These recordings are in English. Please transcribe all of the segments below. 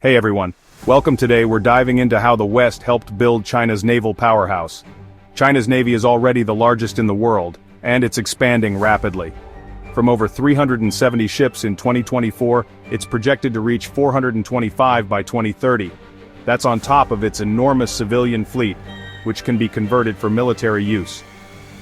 Hey everyone, welcome. Today we're diving into how the West helped build China's naval powerhouse. China's navy is already the largest in the world, and it's expanding rapidly. From over 370 ships in 2024, it's projected to reach 425 by 2030. That's on top of its enormous civilian fleet, which can be converted for military use.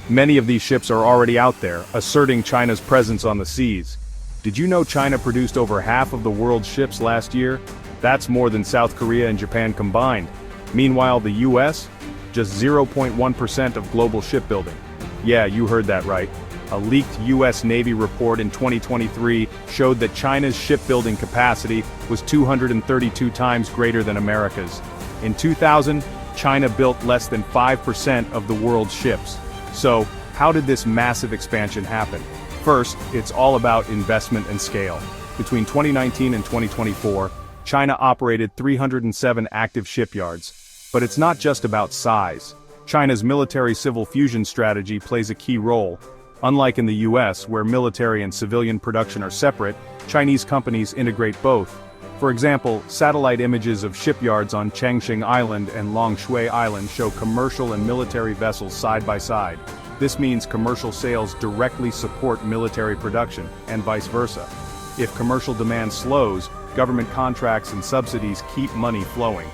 Many of these ships are already out there, asserting China's presence on the seas. Did you know China produced over half of the world's ships last year? That's more than South Korea and Japan combined. Meanwhile, the US? Just 0.1% of global shipbuilding. Yeah, you heard that right. A leaked US Navy report in 2023 showed that China's shipbuilding capacity was 232 times greater than America's. In 2000, China built less than 5% of the world's ships. So, how did this massive expansion happen? First, it's all about investment and scale. Between 2019 and 2024, China operated 307 active shipyards. But it's not just about size. China's military-civil fusion strategy plays a key role. Unlike in the US, where military and civilian production are separate, Chinese companies integrate both. For example, satellite images of shipyards on Changxing Island and Longshui Island show commercial and military vessels side by side. This means commercial sales directly support military production, and vice versa. If commercial demand slows, government contracts and subsidies keep money flowing.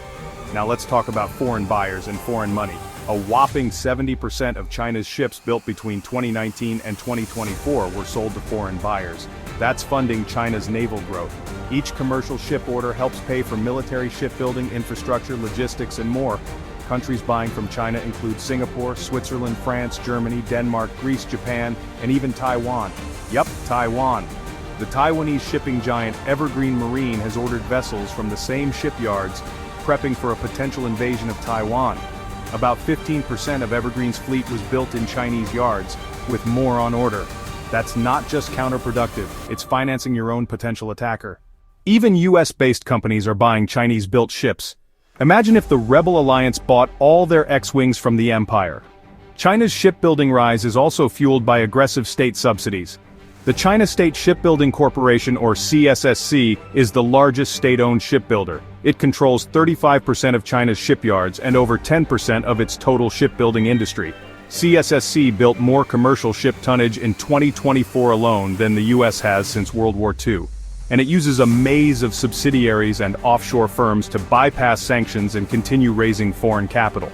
Now let's talk about foreign buyers and foreign money. A whopping 70% of China's ships built between 2019 and 2024 were sold to foreign buyers. That's funding China's naval growth. Each commercial ship order helps pay for military shipbuilding, infrastructure, logistics, and more. Countries buying from China include Singapore, Switzerland, France, Germany, Denmark, Greece, Japan, and even Taiwan. Yup, Taiwan. The Taiwanese shipping giant Evergreen Marine has ordered vessels from the same shipyards, prepping for a potential invasion of Taiwan. About 15% of Evergreen's fleet was built in Chinese yards, with more on order. That's not just counterproductive, it's financing your own potential attacker. Even US-based companies are buying Chinese-built ships. Imagine if the Rebel Alliance bought all their X-Wings from the Empire. China's shipbuilding rise is also fueled by aggressive state subsidies. The China State Shipbuilding Corporation, or CSSC, is the largest state-owned shipbuilder. It controls 35% of China's shipyards and over 10% of its total shipbuilding industry. CSSC built more commercial ship tonnage in 2024 alone than the US has since World War II. And it uses a maze of subsidiaries and offshore firms to bypass sanctions and continue raising foreign capital.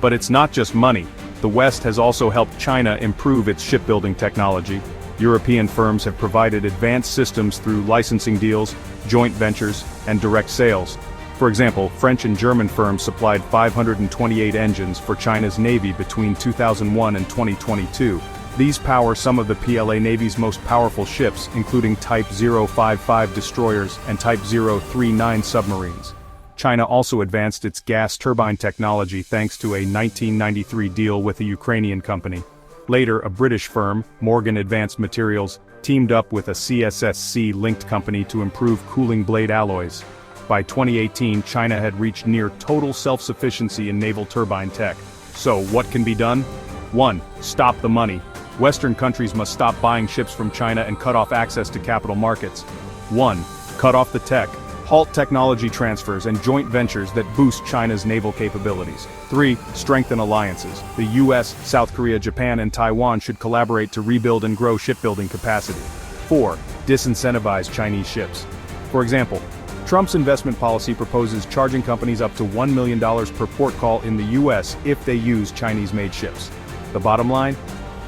But it's not just money. The West has also helped China improve its shipbuilding technology. European firms have provided advanced systems through licensing deals, joint ventures, and direct sales. For example, French and German firms supplied 528 engines for China's Navy between 2001 and 2022. These power some of the PLA Navy's most powerful ships, including Type 055 destroyers and Type 039 submarines. China also advanced its gas turbine technology thanks to a 1993 deal with a Ukrainian company. Later, a British firm, Morgan Advanced Materials, teamed up with a CSSC-linked company to improve cooling blade alloys. By 2018, China had reached near total self-sufficiency in naval turbine tech. So, what can be done? 1. Stop the money. Western countries must stop buying ships from China and cut off access to capital markets. 1. Cut off the tech. Halt technology transfers and joint ventures that boost China's naval capabilities. 3. Strengthen alliances. The US, South Korea, Japan, and Taiwan should collaborate to rebuild and grow shipbuilding capacity. 4. Disincentivize Chinese ships. For example, Trump's investment policy proposes charging companies up to $1 million per port call in the US if they use Chinese-made ships. The bottom line?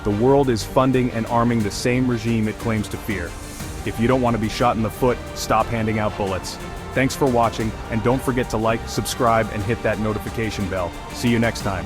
The world is funding and arming the same regime it claims to fear. If you don't want to be shot in the foot, stop handing out bullets. Thanks for watching, and don't forget to like, subscribe, and hit that notification bell. See you next time.